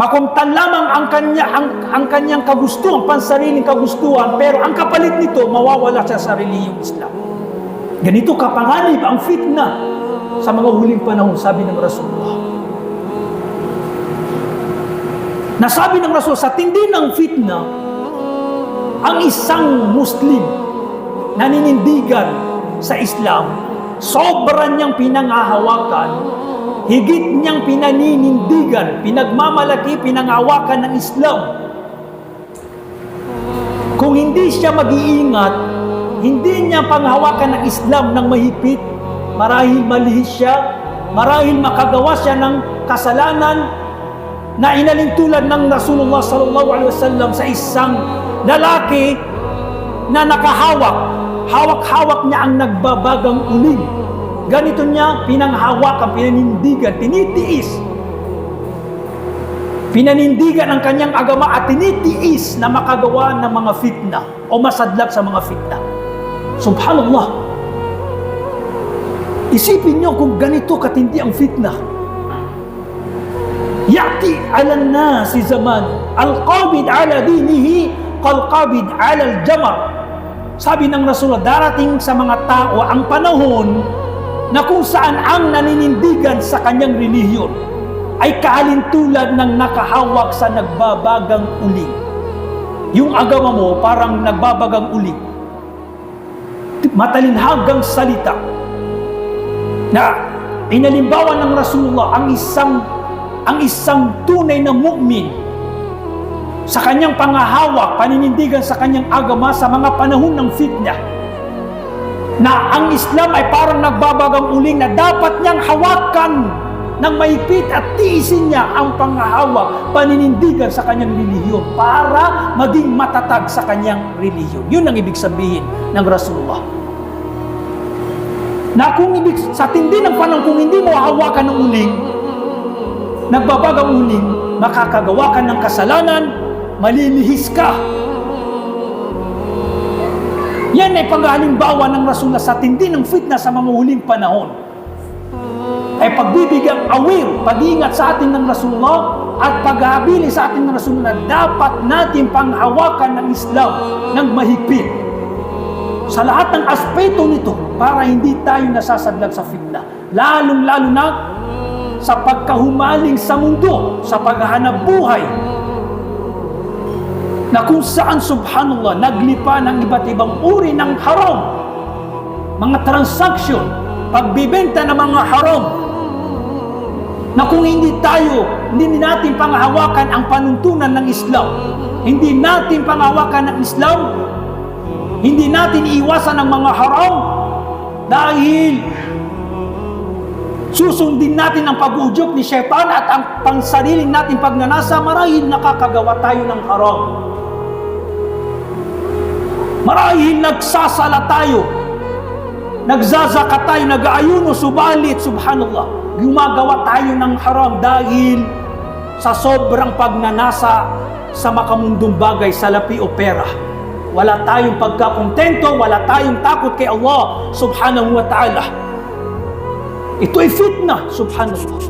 Makumtan lamang ang kanyang kagustuhan, pansariling kagustuhan, pero ang kapalit nito, mawawala siya sa relihiyong Islam. Ganito kapanganib ang fitna sa mga huling panahon, sabi ng Rasulullah. Nasabi ng Rasul, sa tindi ng fitna, ang isang Muslim na ninindigan sa Islam, sobra niyang pinanghahawakan, higit niyang pinaninindigan, pinagmamalaki, pinanghawakan ng Islam. Kung hindi siya mag-iingat, hindi niya panghawakan ng Islam ng mahigpit, marahil malihis siya, marahil makagawa siya ng kasalanan na inalintulad ng Rasulullah sallallahu alaihi wasallam sa isang lalaki na nakahawak. Hawak-hawak niya ang nagbabagang uling. Ganito niya pinanghawakan, pinanindigan, tinitiis. Pinanindigan ang kanyang agama at tinitiis na makagawa ng mga fitna o masadlak sa mga fitna. Subhanallah. Isipin niyo kung ganito katindi ang fitna. Ya'ti 'alan nasi zaman al-qabid 'ala dinihi qal-qabid 'ala al-jamar. Sabi ng Rasulullah, darating sa mga tao ang panahon na kung saan ang naninindigan sa kanyang relihiyon ay kahalintulad ng nakahawak sa nagbabagang uling. Yung agama mo parang nagbabagang uling. Matalinhagang salita na inalimbawan ng Rasulullah ang isang tunay na mu'min sa kanyang pangahawak, paninindigan sa kanyang agama sa mga panahon ng fitna, na ang Islam ay parang nagbabagang uling na dapat niyang hawakan ng mahigpit at tiisin niya ang pangahawak, paninindigan sa kanyang relihiyon para maging matatag sa kanyang relihiyon. Yun ang ibig sabihin ng Rasulullah. Na kung sa tindi ng panahon, kung hindi mo hawakan ng uling, nagbabagang uling, makakagawa ka ng kasalanan, malilihis ka. Yan ay paghalimbawa ng Rasulullah sa tindi ng fitna sa mga huling panahon. Ay pagbibigyang aware, pag-iingat sa atin ng Rasulullah at paghahabilin sa atin ng Rasulullah na dapat natin panghawakan ng Islam ng mahigpit sa lahat ng aspeto nito para hindi tayo nasasadlag sa fitna. Lalong-lalo na sa pagkahumaling sa mundo, sa paghahanap buhay, na kung saan, subhanallah, naglipa ng iba't ibang uri ng haram, mga transaksyon, pagbibenta ng mga haram, na kung hindi natin panghawakan ang panuntunan ng Islam, hindi natin panghawakan ng Islam, hindi natin iiwasan ang mga haram, dahil susundin natin ang pag-uudyok ni Shaitan at ang pansariling natin pagnanasa, marahil nakakagawa tayo ng haram. Marahil nagsasala tayo, nagzazaka tayo, nag-aayuno, subalit, subhanallah, gumagawa tayo ng haram dahil sa sobrang pagnanasa sa makamundong bagay, salapi o pera. Wala tayong pagkakontento, wala tayong takot kay Allah subhanahu wa ta'ala. Ito ay fitna, subhanallah.